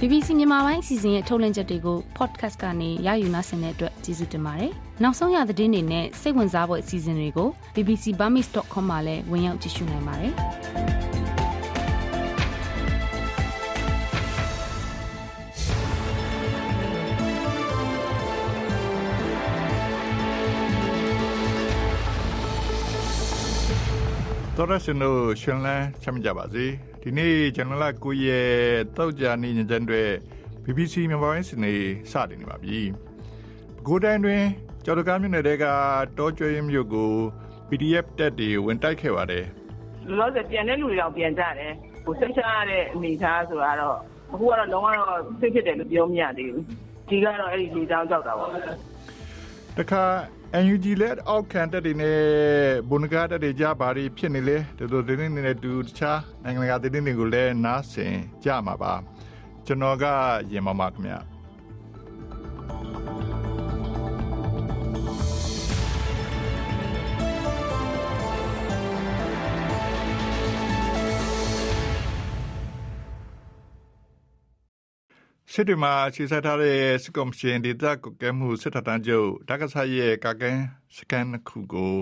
BBC မြန်မာပိုင်းအစီအစဉ်ရဲ့ထုတ်လွှင့်ချက်တွေကို podcast ကနေရယူနိုင်တဲ့အတွက်ကျေးဇူးတင်ပါတယ်။နောက်ဆုံးရသတင်းတွေနဲ့စိတ်ဝင်စားဖို့အစီအစဉ်တွေကို bbcburmese.com မှာလည်းဝင်ရောက်ကြည့်ရှုနိုင်ပါတယ်။တော်ရရှင်တို့ရှင်လန်းချမ်းကြပါစေဒီနေ့ကျွန်တော်လာကိုရဲ့တောက်ကြနေညတဲ့ BBC မြန်မာပိုင်းစနေစတင်နေပါပြီ။ကိုတိုင်းတွင်ကျော်တကားမြို့နယ်ကတောကျွေးမြို့ကို PDF တက်တွေဝင်တိုက်ခဲ့ပါတယ်။လောလောဆယ်ပြန်တဲ့လူတွေတော့ပြန်ကြတယ်။စိတ်ချရတဲ့အနေအထားဆိုတော့အခုကတော့လုံးဝတော့စိတ်ဖြစ်တယ်လို့ပြောမရသေးဘူး။ဒီကတော့အဲ့ဒီလေကြောင်းကြောက်တာပေါ့။တခါNUG လက်အောက်ခံတက်တွေနဲ့ဘုံကားတက်တွေကြပါရီဖြစ်နေလေတို့တင်းနေတူတခြားနိုင်ငံတကာတင်းတွေကိုလည်းနားဆင်ကြမှာပါကျွန်တော်ကရင်မမခင်ဗျစစ်တွေမှာခြေဆက်ထားတဲ့စစ်ကော်မရှင်ဒေသကွက်ကဲမှုစစ်တပ်တန်းချုပ်ဒါကစားရဲ့ကာကန်းစကန်ခုကို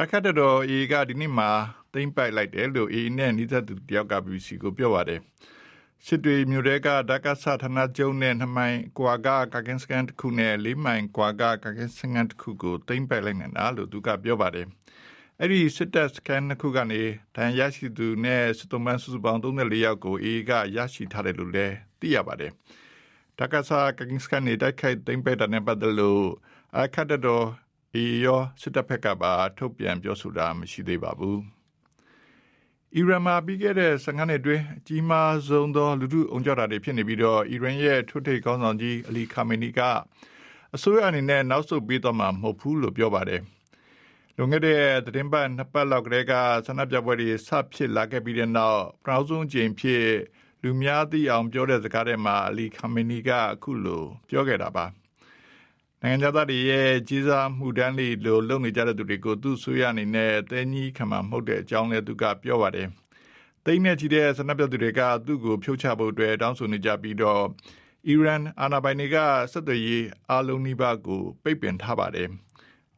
အခက်တော်အေကဒီနေ့မှာသိမ့်ပိုက်လိုက်တယ်လို့အေနဲ့နီးစပ်သူတယောက်က BBC ကိုပြောပါတယ်စစ်တွေမြို့ရဲကဒါကစားဌာနချုပ်နဲ့2မိုင်ကွာကကာကန်းစကန်ခုနဲ့4မိုင်ကွာကကာကန်းစကန်ခုကိုသိမ့်ပိုက်လိုက်နေတာလို့သူကပြောပါတယ်အဲ့ဒီစစ်တပ်စကန်ခုကနေတန်ရရှိသူနဲ့စစ်တုံးပန်းစုစုပေါင်း34ယောက်ကိုအေကရရှိထားတယ်လို့လည်းသိရပါတယ်ဒါကစားကင်းစကန်နေတိုက်ခိုက်သိမ်းပိုက်တဲ့ပတ်သက်လို့အခက်တော်အေရောစစ်တပ်ဖက်ကပါထုတ်ပြန်ပြောဆိုတာမရှိသေးပါဘူးအီရန်မှာပြီးခဲ့တဲ့15နှစ်အတွင်းအကြီးမားဆုံးသောလူထုအုံကြွတာတွေဖြစ်နေပြီးတော့အီရန်ရဲ့ထွတ်ထိပ်ခေါင်းဆောင်ကြီးအလီခါမေနီကအစိုးရအနေနဲ့နောက်ဆုတ်ပေးတော့မှာမဟုတ်ဘူးလို့ပြောပါတယ်လွန်ခဲ့တဲ့သတင်းပတ်2ပတ်လောက်ကတည်းကဆန္ဒပြပွဲတွေစဖြစ်လာခဲ့ပြီးတဲ့နောက်ပထမဆုံးကြိမ်ဖြစ်လူများသိအောင်ပြောတဲ့စကားထဲမှာအလီခါမေနီကအခုလိုပြောခဲ့တာပါနိုင်ငံသားတွေရဲ့ကြီးစားမှုတန်းလေးလိုလုပ်နေကြတဲ့သူတွေကိုသူ့ဆိုရအနေနဲ့အသေးကြီးခံမှာမဟုတ်တဲ့အကြောင်းလည်းသူကပြောပါတယ်သိန်းနဲ့ချီတဲ့ဆန္ဒပြသူတွေကသူ့ကိုဖြုတ်ချဖို့အတွက်တောင်းဆိုနေကြပြီးတော့အီရန်အာဏာပိုင်တွေကဆက်သွယ်ရေးအားလုံးနှိပါကိုပိတ်ပင်ထားပါတယ်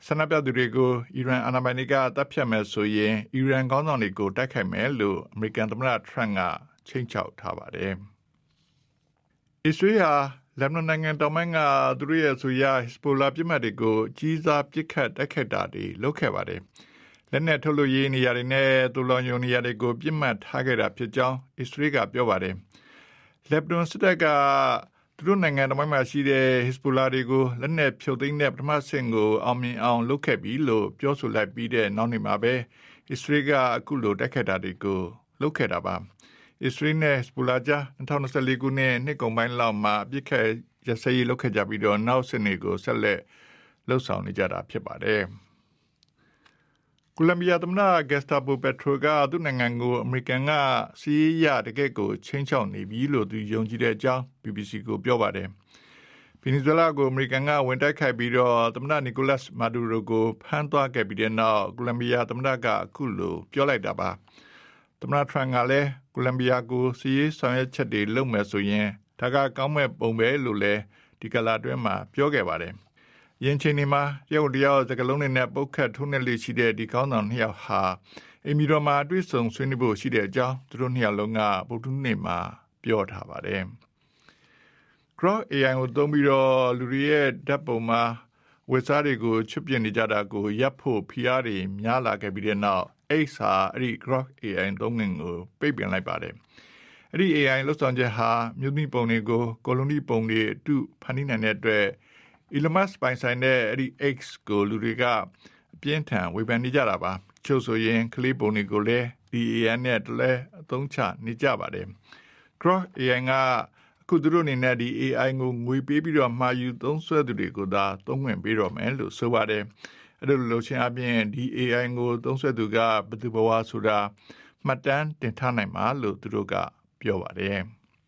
ဆန္ဒပြသူတွေကိုအီရန်အာဏာပိုင်တွေကတပ်ဖြတ်မယ်ဆိုရင်အီရန်ခေါင်းဆောင်တွေကိုတိုက်ခိုက်မယ်လို့အမေရိကန်သမ္မတထရန့်ကချိန်ချောက်ထားပါတယ်။အစ္စရေးဟာလက်ဘနွန်နိုင်ငံတောင်ပိုင်းကသူတို့ရဲ့ဆိုရဟစ်စပိုလာပြည်မှတ်တွေကိုကြီးစားပစ်ခတ်တိုက်ခိုက်တာတွေလုပ်ခဲ့ပါတယ်။လက်နက်ထုတ်လုပ်ရေးနေရာတွေနဲ့တူလောင်ယုံနေရာတွေကိုပြစ်မှတ်ထားခဲ့တာဖြစ်ကြောင်းအစ္စရေးကပြောပါတယ်။လက်ဘနွန်စစ်တပ်ကသူတို့နိုင်ငံတောင်ပိုင်းမှာရှိတဲ့ဟစ်စပိုလာတွေကိုလက်နက်ဖြုတ်သိမ်းတဲ့ပထမဆင့်ကိုအောင်မြင်အောင်လုပ်ခဲ့ပြီလို့ပြောဆိုလိုက်ပြီးတဲ့နောက်နေ့မှာပဲအစ္စရေးကအခုလိုတိုက်ခိုက်တာတွေကိုလုပ်ခဲ့တာပါ။အစ္စရေးနဲ့ဟစ်စပိုလာကြား2024ခုနှစ်ကုန်ပိုင်းလောက်မှာပြစ်ခတ်ရစရေးလုပ်ခဲ့ကြပြီးတော့နောက်စစ်နေကိုဆက်လက်လှုပ်ဆောင်နေကြတာဖြစ်ပါတယ်။ကိုလံဘီယာသမ္မတဂက်စတာပိုပက်ထရိုကသူ့နိုင်ငံကိုအမေရိကန်ကစီးရတကယ့်ကိုချင်းချောက်နေပြီလို့သူယုံကြည်တဲ့အကြောင်း BBC ကိုပြောပါတယ်။ဗီနီဇွဲလားကိုအမေရိကန်ကဝင်တိုက်ခိုက်ပြီးတော့သမ္မတနီကိုလတ်မာဒူရိုကိုဖမ်းသွားခဲ့ပြီးတဲ့နောက်ကိုလံဘီယာသမ္မတကအခုလိုပြောလိုက်တာပါ။သမ္မတထရန့်ကလည်းကိုလံဘီယာကိုစီးရေးဆောင်ရွက်ချက်တွေလုပ်မယ်ဆိုရင်ဒါကကောင်းမဲ့ပုံပဲလို့လည်းဒီကလာတွင်းမှာပြောခဲ့ပါတယ်။ယင်းချိန်ဒီမှာရုပ်တရားစကလုံးတွေနဲ့ပုတ်ခတ်ထုံးနေလေရှိတဲ့ဒီကောင်းဆောင်နှစ်ယောက်ဟာအမီတော်မှာတွေ့ဆုံဆွေးနွေးဖို့ရှိတဲ့အကြောင်းသူတို့နှစ်ယောက်လုံးကဗုဒ္ဓနေ့မှာပြောထားပါတယ်။ Grok AI ကိုသုံးပြီးတော့လူတွေရဲ့ဓာတ်ပုံမှာဝက်စားတွေကိုချွတ်ပြနေကြတာကိုရပ်ဖို့ဖိအားတွေများလာခဲ့ပြီးတဲ့နောက်X ဟာအဲ့ဒီ Grok AI သုံးငင်ကိုပိတ်ပင်လိုက်ပါတယ်။အဲ့ဒီ AI လောက်ဆောင်ချက်ဟာမြို့မိပုံတွေကိုကိုလိုနီပုံတွေအတုဖန်တီးနိုင်တဲ့အတွက် Elon Musk ပိုင်ဆိုင်တဲ့အဲ့ဒီ X ကိုလူတွေကအပြင်းထန်ဝေဖန်နေကြတာပါ။ချို့ဆိုရင်ကလေးပုံတွေကိုလည်းဒီ AI နဲ့တလဲအသုံးချနေကြပါတယ်။ Grok AI ကအခုသူတို့အနေနဲ့ဒီ AI ကိုငွေပေးပြီးတော့မှာယူသုံးစွဲသူတွေကိုသာသုံးဝင်ပေးတော့မယ်လို့ဆိုပါတယ်။အဲ့လိုလှုပ်ရှားအပြင်ဒီ AI ကိုသုံးစွဲသူကဘယ်သူဘဝဆိုတာမှတ်တမ်းတင်ထားနိုင်မှာလို့သူတို့ကပြောပါတယ်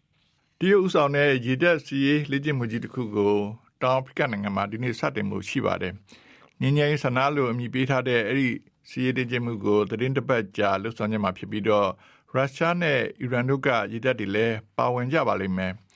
။တရုတ်ဥဆောင်တဲ့ရေတပ်စီးရေးလေ့ကျင့်မှုကြီးတစ်ခုကိုတောင်အာဖရိကနိုင်ငံမှာဒီနေ့စတင်မှုရှိပါတယ်။ငင်းငယ်ဆန္ဒလို့အမည်ပေးထားတဲ့အဲ့ဒီစီးရေးလေ့ကျင့်မှုကိုသတင်းတစ်ပတ်ကြာလှုပ်ဆောင်ကြမှာဖြစ်ပြီးတော့ရုရှားနဲ့အီရန်တို့ကရေတပ်တွေလည်းပါဝင်ကြပါလိမ့်မယ်။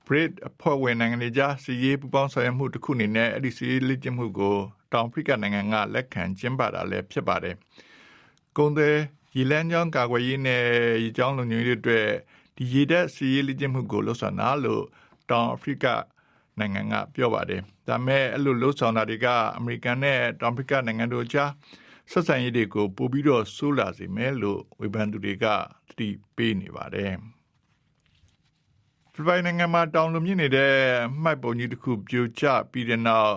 BRIC အဖွဲ့ဝင်နိုင်ငံတွေကြားစီးရေးပူးပေါင်းဆောင်ရွက်မှုတစ်ခုအနေနဲ့အဲ့ဒီစီးရေးလေ့ကျင့်မှုကိုတောင်အာဖရိကနိုင်ငံကလက်ခံကျင်းပတာလည်းဖြစ်ပါတယ်။ကုန်သည်ရေလမ်းကြောင်းကာကွယ်ရေးနဲ့ရေကြောင်းလုံခြုံရေးတွေအတွက်ဒီရေတပ်စီးရေးလေ့ကျင့်မှုကိုလှုပ်ဆောင်တာလို့တောင်အာဖရိကနိုင်ငံကပြောပါတယ်။ဒါမဲ့အဲ့လိုလှုပ်ဆောင်တာတွေကအမေရိကန်နဲ့တောင်အာဖရိကနိုင်ငံတို့ကြားဆက်ဆံရေးတွေကိုပိုပြီးတော့ဆိုးလာစေမယ်လို့ဝေဖန်သူတွေကသတိပေးနေပါတယ်။ဖိလစ်ပိုင်နိုင်ငံမှာတောင်လွန်မြင့်နေတဲ့မှိုက်ပုံကြီးတစ်ခုပြိုကျပြီးတဲ့နောက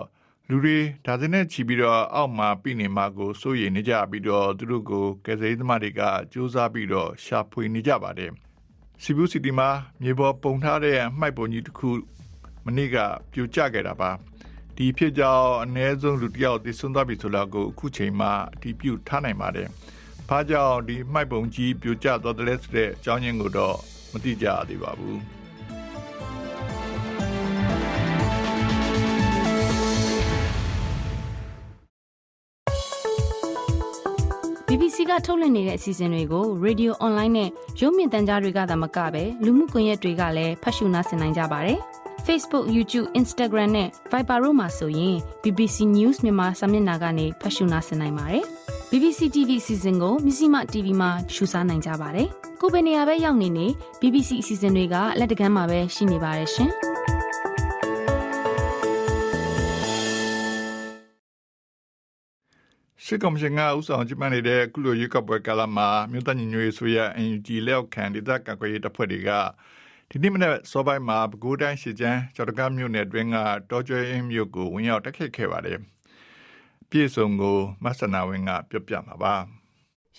်လူတွေဒါဇင်နဲ့ချီပြီးတော့အောက်မှာပြည်နေမှာကိုစိုးရိမ်နေကြပြီးတော့သူတို့ကိုကယ်ဆယ်ရေးသမားတွေကစူးစမ်းပြီးတော့ရှာဖွေနေကြပါတယ်။စီဘူစီတီမှာမြေပေါ်ပုံထားတဲ့မှိုက်ပုံကြီးတစ်ခုမနေ့ကပြိုကျခဲ့တာပါ။ဒီဖြစ်ကြောင်းအနည်းဆုံးလူတစ်ယောက်သေဆုံးသွားပြီဆိုတော့ကိုအခုချိန်မှာအတည်ပြုထားနိုင်ပါတယ်။ဘာကြောင့်ဒီမှိုက်ပုံကြီးပြိုကျသွားတယ်လဲဆိုတဲ့အကြောင်းရင်းကိုတော့မသိကြသေးပါဘူး။ BBC ကထုတ်လွှင့်နေတဲ့အစီအစဉ်တွေကို Radio Online နဲ့ရုပ်မြင်သံကြားတွေကသာမကပဲလူမှုကွန်ရက်တွေကလည်းဖတ်ရှုနားဆင်နိုင်ကြပါတယ်။ Facebook, YouTube, Instagram နဲ့ Viber တို့မှာဆိုရင် BBC News မြန်မာစာမျက်နှာကနေဖတ်ရှုနားဆင်နိုင်ပါတယ်။ BBC TV အစီအစဉ်ကိုမြစီမ TV မှာရှုစားနိုင်ကြပါတယ်။ကိုယ်ပဲနေရာပဲရောက်နေ BBC အစီအစဉ်တွေကလက်တကမ်းမှာပဲရှိနေပါတယ်ရှင်။စစ်ကောင်စီကဥဆောင်ကျင်းပနေတဲ့ကုလိုရွေးကောက်ပွဲကာလမှာမြို့သားညီညွတ်ရေးဆိုရ NUG လက်အောက်ခံဒေသကာကွယ်ရေးတပ်ဖွဲ့တွေကဒီနေ့မနေ့စောပိုင်းမှာပဲခူးတိုင်းရှစ်ချမ်းကျော်တကားမြို့နယ်တွင်းကတောကျွဲအင်းမြို့ကိုဝင်ရောက်တိုက်ခိုက်ခဲ့ပါတယ်။ပြည်စုံကိုမဆနာဝင်းကပြောပြမှာပါ။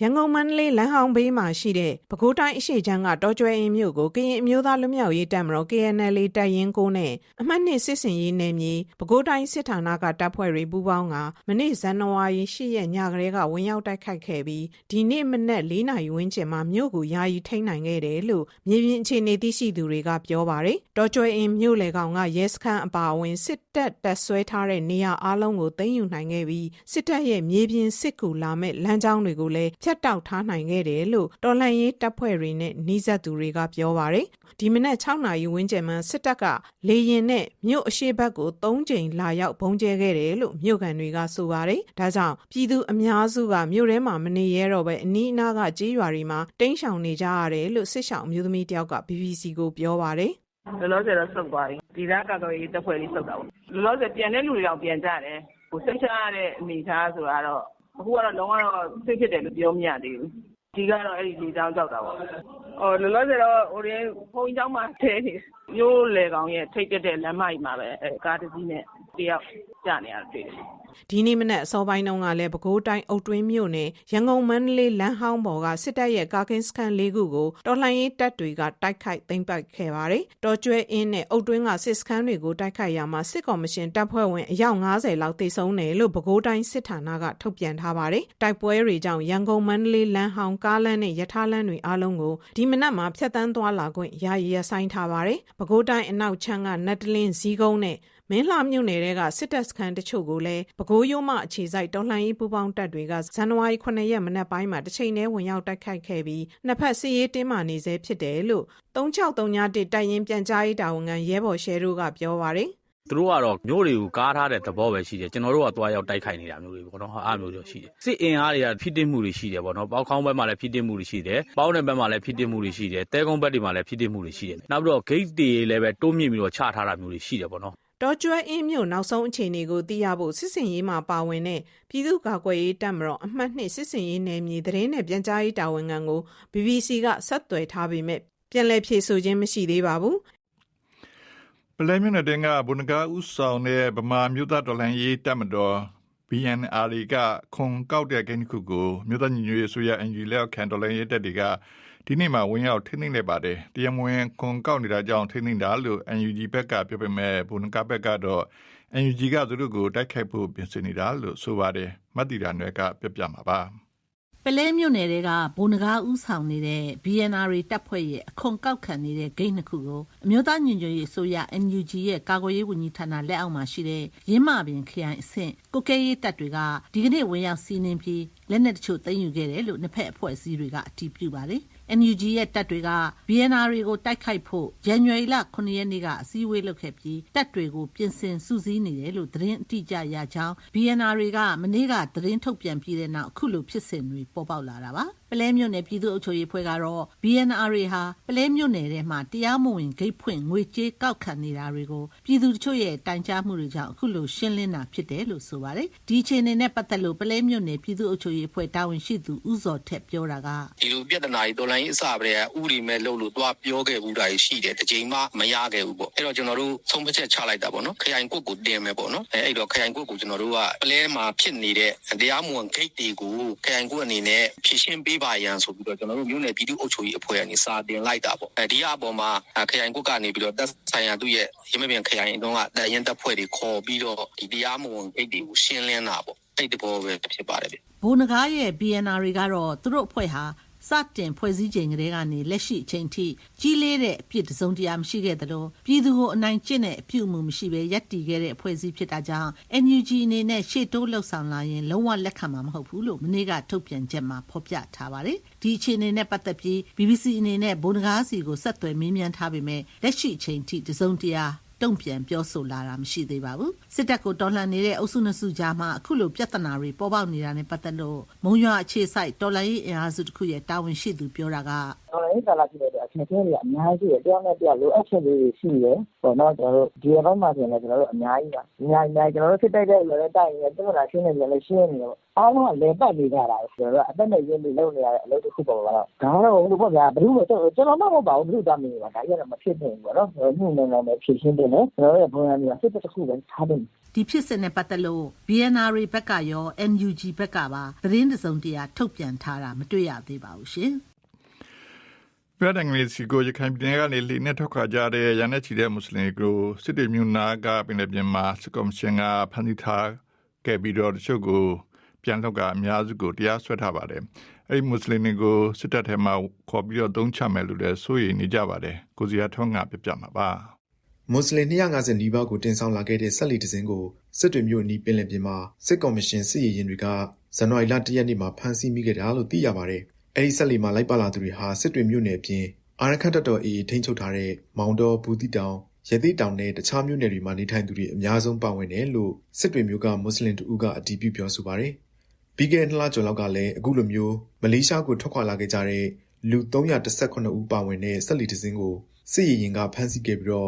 ရန်ကုန်မန္တလေးလမ်းဟောင်းဘေးမှာရှိတဲ့ပဲခူးတိုင်းအရှေ့ချမ်းကတောကျွဲအင်းမြို့ကိုကရင်အမျိုးသားလွတ်မြောက်ရေးတပ်မတော် KNL တပ်ရင်း9နဲ့အမှတ်2စစ်စင်ရေးနယ်မြေပဲခူးတိုင်းစစ်ဌာနကတပ်ဖွဲ့တွေပူးပေါင်းကမနေ့ဇန်နဝါရီ10ရက်ညကလေးကဝင်ရောက်တိုက်ခိုက်ခဲ့ပြီးဒီနေ့မနက်4နာရီဝန်းကျင်မှာမြို့ကိုယာယီထိန်းနိုင်ခဲ့တယ်လို့မြေပြင်အခြေအနေသိရှိသူတွေကပြောပါတယ်။တောကျွဲအင်းမြို့လေကောင်ကရဲစခန်းအပါအဝင်စစ်တပ်တပ်ဆွဲထားတဲ့နေရာအလုံးကိုသိမ်းယူနိုင်ခဲ့ပြီးစစ်တပ်ရဲ့မြေပြင်စစ်ကူလာမဲ့လမ်းကြောင်းတွေကိုလည်းဖြတ်တောက်ထားနိုင်ခဲ့တယ်လို့တော်လှန်ရေးတပ်ဖွဲ့တွေနဲ့နှီးစပ်သူတွေကပြောပါတယ်။ဒီမနက်6နာရီဝန်းကျင်မှာစစ်တပ်ကလေရင်နဲ့မြို့အရှိတ်ဘက်ကို3ကြိမ်လာရောက်ဘုံကျဲခဲ့တယ်လို့မြို့ခံတွေကဆိုပါတယ်။ဒါကြောင့်ပြည်သူအများစုကမြို့ထဲမှာမနေရတော့ပဲအနီးအနားကကြေးရွာတွေမှာတိမ်းရှောင်နေကြရတယ်လို့စစ်ရှောင်အမျိုးသမီးတယောက်က BBC ကိုပြောပါတယ်။လောလောဆယ်တော့စုပ်သွားပြီ။ဒီကကာကွယ်ရေးတပ်ဖွဲ့လေးစုပ်တာပေါ့။လောလောဆယ်ပြန်တဲ့လူတွေတော့ပြန်ကြတယ်။စိတ်ချရတဲ့အနေအထားဆိုတာတော့အခုကတော့လုံးဝတော့စိတ်ဖြစ်တယ်လို့ပြောမရသေးဘူး။ဒီကတော့အဲ့ဒီလေကြောင်းကြောက်တာပေါ့။လောလောဆယ်တော့ဘုန်းကြီးကျောင်းမှာထဲနေမျိုးလေကောင်ရဲ့ထိတ်တက်တဲ့လမ်းမကြီးမှာပဲကားတစ်စီးနဲ့တယောက်ကျနေရတွေ့တယ်ဒီနေ့မနက်အစောပိုင်းတုန်းကလည်းပဲခူးတိုင်းအုတ်တွင်းမြို့နယ်ရန်ကုန်မန္တလေးလမ်းဟောင်းပေါ်ကစစ်တပ်ရဲ့ကာကင်းစခန်း၄ခုကိုတော်လှန်ရေးတပ်တွေကတိုက်ခိုက်သိမ်းပိုက်ခဲ့ပါတယ်။တော်ကျွဲအင်းနဲ့အုတ်တွင်းကစစ်စခန်းတွေကိုတိုက်ခိုက်ရမှာစစ်ကော်မရှင်တပ်ဖွဲ့ဝင်အယောက်90လောက်သေဆုံးတယ်လို့ပဲခူးတိုင်းစစ်ဌာနကထုတ်ပြန်ထားပါတယ်။တိုက်ပွဲတွေကြောင့်ရန်ကုန်မန္တလေးလမ်းဟောင်းကားလမ်းနဲ့ရထားလမ်းတွေအားလုံးကိုဒီမနက်မှာဖြတ်တန်းသွားလာခွင့်ယာယီရပ်ဆိုင်းထားပါတယ်။ပဲခူးတိုင်းအနောက်ချမ်းကနတ်တလင်းဇီးကုန်းနဲ့မင်းလှမြို့နယ်တွေကစစ်တပ်စခန်းတချို့ကိုလည်းပဲခူးရိုးမှအခြေစိုက်တော်လှန်ရေးပူးပေါင်းတပ်တွေကဇန်နဝါရီ9ရက်မနက်ပိုင်းမှာတစ်ချိန်တည်းဝင်ရောက်တိုက်ခိုက်ခဲ့ပြီးနှစ်ဖက်စစ်ရေးတင်းမာနေဆဲဖြစ်တယ်လို့3631တပ်ရင်းပြန်ကြားရေးတာဝန်ခံရဲဘော်ရှဲတို့ကပြောပါတယ်သူတို့ကတော့မျိုးတွေကိုကားထားတဲ့သဘောပဲရှိတယ်ကျွန်တော်တို့ကသွားရောက်တိုက်ခိုက်နေတာမျိုးတွေပေါ့နော်အားမျိုးတွေရှိတယ်စစ်အင်အားတွေကဖိတစ်မှုတွေရှိတယ်ပေါ့နော်ပေါက်ခေါင်းဘက်မှာလည်းဖိတစ်မှုတွေရှိတယ်ပေါင်းတဲ့ဘက်မှာလည်းဖိတစ်မှုတွေရှိတယ်တဲကုန်းဘက်တွေမှာလည်းဖိတစ်မှုတွေရှိတယ်နောက်ပြီးတော့ gate တွေလည်းပဲတိုးမြင့်ပြီးတော့ချထားတာမျိုးတွေရှိတယ်ပေါ့နော်တော်ကျွဲအင်းမြို့နောက်ဆုံးအခြေအနေကိုသိရဖို့စစ်စင်ရေးမှာပါဝင်တဲ့ပြည်သူ့ကာကွယ်ရေးတပ်မတော်အမှတ်2စစ်စင်ရေးနယ်မြေသတင်းနဲ့ပြန်ကြားရေးတာဝန်ခံကို BBC ကဆက်သွယ်ထားပေမဲ့ပြန်လည်ဖြေဆိုခြင်းမရှိသေးပါဘူးပလဲမြို့နယ်ကဘုံနဂါဥဆောင်တဲ့ဗမာမြို့သားတော်လှန်ရေးတပ်မတော် BNR ကခွန်ကောက်တဲ့ကိန်းခုကိုမြို့သားညီညွတ်ရေးဆိုရ NUG လက်အောက်ခံတော်လှန်ရေးတပ်တွေကဒီနေ့မှာဝင်ရောက်ထိန်းသိမ်းလိုက်ပါတယ်။တရားမဝင်ခွန်ကောက်နေတာကြောင့်ထိန်းသိမ်းတာလို့ NUG ဘက်ကပြောပေမဲ့ဘုံနဂါဘက်ကတော့ NUG ကသူတို့ကိုတိုက်ခိုက်ဖို့ပြင်ဆင်နေတာလို့ဆိုပါတယ်။မတ်တီတာနယ်ကပြောပြမှာပါပလဲမြို့နယ်ကဘုံနဂါဥဆောင်နေတဲ့ BNR တပ်ဖွဲ့ရဲ့အခွန်ကောက်ခံနေတဲ့ဂိတ်နှစ်ခုကိုအမျိုးသားညီညွတ်ရေးအစိုးရ NUG ရဲ့ကာကွယ်ရေးဝန်ကြီးဌာနလက်အောက်မှာရှိတဲ့ရင်းမာပင်ခရိုင်အဆင့်ကုတ်ကဲရေးတပ်တွေကဒီကနေ့ဝင်ရောက်စီးနင်းပြီးလက်နက်တချို့သိမ်းယူခဲ့တယ်လို့နှစ်ဖက်အဖွဲ့အစည်းတွေကအတည်ပြုပါတယ်။ NUG ရဲ့တပ်တွေက BNR တွေကိုတိုက်ခိုက်ဖို့ January လ 9 ရက်နေ့ကအစည်းအဝေးလုပ်ခဲ့ပြီးတပ်တွေကိုပြင်ဆင်စုစည်းနေတယ်လို့သတင်းအတိအကျရကြောင်း BNR တွေကမနေ့ကသတင်းထုတ်ပြန်ပြီးတဲ့နောက်အခုလိုဖြစ်စဉ်တွေပေါ်ပေါက်လာတာပါပလဲမြို့နယ်ပြည်သူ့အုပ်ချုပ်ရေးဖွဲ့ကတော့ BNR တွေဟာပလဲမြို့နယ်ထဲမှာတရားမဝင်ဂိတ်ဖွင့်ငွေကြေးကောက်ခံနေတာတွေကိုပြည်သူတို့ရဲ့တိုင်ကြားမှုတွေကြောင့်အခုလိုရှင်းလင်းတာဖြစ်တယ်လို့ဆိုပါတယ်ဒီအခြေအနေနဲ့ပတ်သက်လို့ပလဲမြို့နယ်ပြည်သူ့အုပ်ချုပ်ရေးဖွဲ့တာဝန်ရှိသူဦးစောထက်ပြောတာကဒီလိုပြဿနာကြီးတော်လိုင်းအစပရဲဥရီမဲ့လို့တွားပြောခဲ့ဘူးတာရှိတယ်တစ်ချိန်မှမရခဲ့ဘူးပေါ့အဲ့တော့ကျွန်တော်တို့ဆုံးဖြတ်ချက်ချလိုက်တာပေါ့နော်ခရိုင်ကွက်ကိုတင်မယ်ပေါ့နော်အဲ့တော့ခရိုင်ကွက်ကိုကျွန်တော်တို့ကပလဲမှာဖြစ်နေတဲ့တရားမဝင်ဂိတ်တွေကိုခရိုင်ကွက်အနေနဲ့ဖြည့်ရှင်းပေးပါရန်ဆိုပြီးတော့ကျွန်တော်တို့မြို့နယ်ပြည်သူ့အုပ်ချုပ်ရေးအဖွဲ့ကနေစာတင်လိုက်တာပေါ့ဒီအပေါ်မှာခရိုင်ကွက်ကနေပြီးတော့တပ်ဆိုင်ရာသူ့ရဲ့ရမပြန်ခရိုင်တုန်းကတရင်တပ်ဖွဲ့တွေခေါ်ပြီးတော့ဒီတရားမဝင်ဂိတ်တွေကိုရှင်းလင်းတာပေါ့အဲ့ဒီပေါ်ပဲဖြစ်ပါတယ်ဗျဘိုးနဂါရဲ့ BNR တွေကတော့သူတို့အဖွဲ့ဟာစတင်ဖွဲ့စည်းချိန်ကလေးကနေလက်ရှိအချိန်ထိကြီးလေးတဲ့အပြစ်တစုံတရာမရှိခဲ့သလိုပြည်သူကိုအနိုင်ကျင့်တဲ့အပြုအမူမရှိဘဲရပ်တည်ခဲ့တဲ့အဖွဲ့အစည်းဖြစ်တာကြောင့် NUG အနေနဲ့ရှေ့တိုးလှုပ်ဆောင်လာရင်လုံးဝလက်ခံမှာမဟုတ်ဘူးလို့မနေ့ကထုတ်ပြန်ချက်မှာဖော်ပြထားပါတယ်ဒီအခြေအနေနဲ့ပတ်သက်ပြီး BBC အနေနဲ့ဘိုးနဂါစီကိုဆက်သွယ်မေးမြန်းထားပေမဲ့လက်ရှိအချိန်ထိတစုံတရာတုံ့ပြန်ပြောဆိုလာတာမရှိသေးပါဘူးစစ်တပ်ကိုတော်လှန်နေတဲ့အုပ်စုနှစ်စုကြားမှာအခုလိုပြဿနာတွေပေါ်ပေါက်နေတာနဲ့ပတ်သက်လို့မုံရွာအခြေစိုက်တော်လှန်ရေးအင်အားစုတစ်ခုရဲ့တာဝန်ရှိသူပြောတာကတော်လှန်ရေးကာလဖြစ်တဲ့အချိန်တွေအများကြီးတယောက်နဲ့တယောက်လိုအပ်ချက်တွေရှိတယ်ပေါ့နော်ကျွန်တော်တို့ဒီဘက်မှာဆိုရင်လည်းကျွန်တော်တို့အများကြီးပါအများကြီးကျွန်တော်တို့စစ်တိုက်တဲ့လူတွေတိုက်နေတယ်ပြဿနာရှင်းနေတယ်လည်းရှင်းနေတယ်ပေါ့အားလုံးကလည်းပတ်နေကြတာဆိုတော့အသက်နဲ့ရင်းပြီးလုပ်နေရတဲ့အလုပ်တစ်ခုပေါ့ဗျာဒါကတော့ဘယ်လိုပေါ့ဗျာဘယ်လိုလဲကျွန်တော်မှမဟုတ်ပါဘူးဘယ်လိုတမ်းနေပါဒါကြတော့မဖြစ်နိုင်ဘူးပေါ့နော်ညှိနှိုင်းနေဖြည့်ရှင်းတယ်ကျွန်တော်ရဲ့ဘုံရမျိုးစစ်တစ်ခုပဲထားတယ်ဒီဖြစ်စဉ်နဲ့ပတ်သက်လို့ BNR ဘက်ကရော NUG ဘက်ကပါသတင်းတစုံတရာထုတ်ပြန်ထားတာမတွေ့ရသေးပါဘူးရှင်ပြည်ထောင်စုစီကိုရခိုင်ပြည်နယ်ကနေလေနဲ့ထွက်ခွာကြတဲ့ရန်နဲ့ချီတဲ့မွတ်စလင်ကိုစစ်တေမျိုးနာကပင်လယ်ပြင်မှာစစ်ကော်မရှင်ကဖမ်းဆီးထားခဲ့ပြီးတော့တချို့ကိုပြန်ထုတ်ကအများစုကိုတရားစွဲထားပါတယ်။အဲဒီမွတ်စလင်တွေကိုစစ်တပ်ထဲမှာခေါ်ပြီးတော့သုံးချမယ်လို့လည်းစိုးရိမ်နေကြပါတယ်။ကိုစီယာထွန်းကပြပြမှာပါ။မွတ်စလင်250နီးပါးကိုတင်ဆောင်လာခဲ့တဲ့ဆက်လီတစင်းကိုစစ်တွေမျိုးနီးပင်လယ်ပြင်မှာစစ်ကော်မရှင်စစ်ရေးရင်တွေကဇန်နဝါရီလ1ရက်နေ့မှာဖမ်းဆီးမိခဲ့တာလို့သိရပါတယ်။အဲဒီဆက်လီမှာလိုက်ပါလာသူတွေဟာစစ်တွေမျိုးနယ်အပြင်အာရခတ်တော်အေးထိန်းချုပ်ထားတဲ့မောင်တော်ဘူးတိတောင်ရသေးတောင်နဲ့တခြားမြို့နယ်တွေမှာနေထိုင်သူတွေအများဆုံးပါဝင်တယ်လို့စစ်တွေမျိုးကမွတ်စလင်တို့ကအတည်ပြုပြောဆိုပါတယ်။ပြီးခဲ့တဲ့2လကျော်လောက်ကလည်းအခုလိုမျိုးမလေးရှားကိုထွက်ခွာလာခဲ့ကြတဲ့လူ318ဦးပါဝင်တဲ့ဆက်လီတစင်းကိုစစ်ရေးရင်ကဖမ်းဆီးခဲ့ပြီးတော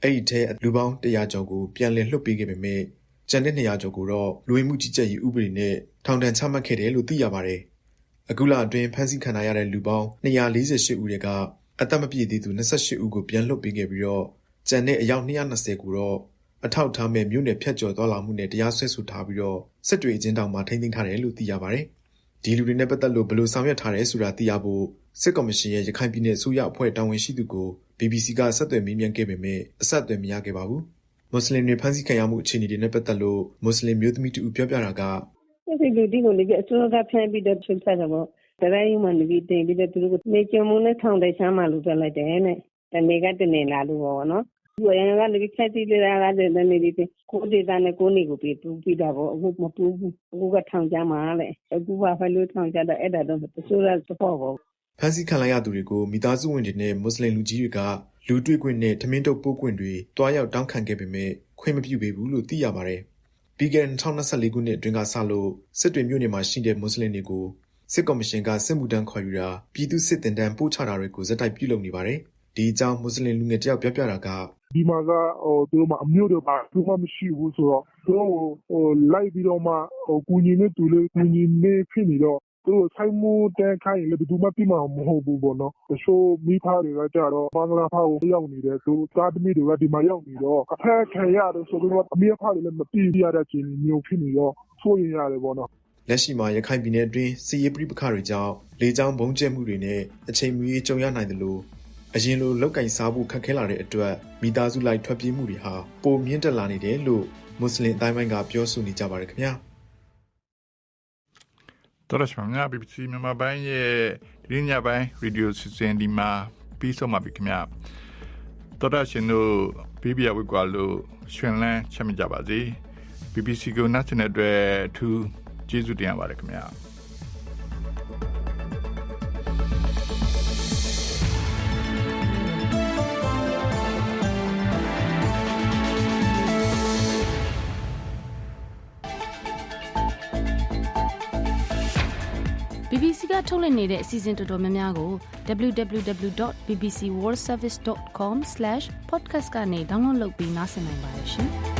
့အဲ့ဒီထဲလူပေါင်း100ကျော်ကိုပြန်လည်လွှတ်ပေးခဲ့ပေမဲ့ကျန်တဲ့200ကျော်ကိုတော့လူဝင်မှုကြီးကြပ်ရေးဥပဒေနဲ့ထောင်ဒဏ်ချမှတ်ခဲ့တယ်လို့သိရပါတယ်။အခုလအတွင်းဖမ်းဆီးခံရတဲ့လူပေါင်း248ဦးတွေကအသက်မပြည့်သေးသူ28ဦးကိုပြန်လွှတ်ပေးခဲ့ပြီးတော့ကျန်တဲ့အယောက်220ကိုတော့အထောက်ထားမဲ့မြို့နယ်ဖြတ်ကျော်သွားလာမှုနဲ့တရားစွဲဆိုထားပြီးတော့စစ်တွေအကျဉ်းထောင်မှာထိန်းသိမ်းထားတယ်လို့သိရပါတယ်။ဒီလူတွေနဲ့ပတ်သက်လို့ဘယ်လိုဆောင်ရွက်ထားတယ်ဆိုတာသိရဖို့စစ်ကော်မရှင်ရဲ့ရခိုင်ပြည်နယ်အစိုးရအဖွဲ့တာဝန်ရှိသူကို BBC ကဆက်သွယ်မေးမြန်းခဲ့ပေမဲ့အဆက်အသွယ်မရခဲ့ပါဘူး။မွတ်စလင်တွေဖမ်းဆီးခံရမှုအခြေအနေတွေနဲ့ပတ်သက်လို့မွတ်စလင်မျိုးသမီးတူပြောပြတာကဒီလူဒီကိုလည်းအစိုးရကဖမ်းပြီးတော့ထုတ်ထားတယ်ပေါ့။တရားရုံးမှာနေပြီးတင်ပြီးတော့သူတို့နေကြုံမှုနဲ့ထောင်တဲ့ချမ်းမှလို့ပြောလိုက်တယ်နဲ့။တနေ့ကတနေ့လာလို့ပေါ့နော်။ဒီရန်ကနေပြီးချက်စီးလာတဲ့နေနေပြီးကိုဒေတာနဲ့ကိုနေကိုပြီးတာပေါ့အခုမပူဘူးအခုကထောင်ကြမှာလေအခုဘာဖလို့ထောင်ကြတော့အဲ့ဒါတော့တချို့ကသဘောပေါ့ဖမ်းဆီးခံလိုက်ရသူတွေကိုမိသားစုဝင်တွေနဲ့မွတ်စလင်လူကြီးတွေကလူတွေ့ခွင့်နဲ့ထမင်းတုပ်ပိုးခွင့်တွေတွားရောက်တောင်းခံခဲ့ပေမဲ့ခွင့်မပြုပေးဘူးလို့သိရပါတယ်။ပြီးခဲ့တဲ့2024ခုနှစ်အတွင်းကစလို့စစ်တွေမြို့နယ်မှာရှိတဲ့မွတ်စလင်တွေကိုစစ်ကော်မရှင်ကစစ်မှုထမ်းခေါ်ယူတာပြည်သူစစ်တင်တန်းပို့ချတာတွေကိုဇက်တိုက်ပြုလုပ်နေပါတယ်။ဒီအကြောင်းမွတ်စလင်လူငယ်တယောက်ပြောပြတာကဒီမှာကသူတို့မှာအမျိုးတွေပါသူမှမရှိဘူးဆိုတော့သူတို့လိုက်ပြီးတော့မှကူညီနေတူလေကူညီနေဖြစ်နေတော့သူတို့ဆိုင်မှုတန်းခိုင်းလည်းဘယ်သူမှပြမှာမဟုတ်ဘူးပေါ့နော်တချို့မိသားတွေကကြတော့ဘင်္ဂလားဖောက်ရောက်နေတယ်သူသားသမီးတွေကဒီမှာရောက်နေတော့အဖက်ခံရတယ်ဆိုတော့အမေဖားတွေလည်းမပြီးရတဲ့ချင်းမျိုးဖြစ်နေတော့ဆိုရင်ရတယ်ပေါ့နော်လက်ရှိမှာရခိုင်ပြည်နယ်အတွင်းစစ်ရေးပဋိပက္ခတွေကြောင့်လေကြောင်းဘုံကျဲမှုတွေနဲ့အချိန်မီကြုံရနိုင်တယ်လို့အရင်လိုလောက်ကင်စားဖို့ခက်ခဲလာတဲ့အတွက်မိသားစုလိုက်ထွက်ပြေးမှုတွေဟာပိုမြင့်တက်လာနေတယ်လို့မွတ်စလင်အတိုင်းပိုင်းကပြောဆိုနေကြပါတယ်ခင်ဗျာတော်ရရှိမှာ BBC မြန်မာပိုင်းရဲ့ဒီညပိုင်းရေဒီယိုစီစဉ်ဒီမှာပြီးဆုံးပါပြီခင်ဗျာတော်ရရှင်တို့ဘေးဘီယာဝိကွာလို့ရွှင်လန်းချက်မြကြပါစေ BBC ကိုနားဆင်တဲ့အတွက်အထူးကျေးဇူးတင်ရပါတယ်ခင်ဗျာ BBC ကထုတ်လွှင့်နေတဲ့အစီအစဉ်တော်တော်များများကို www.bbcworldservice.com/podcast ကနေ download လုပ်ပြီးနားဆင်နိုင်ပါတယ်ရှင်။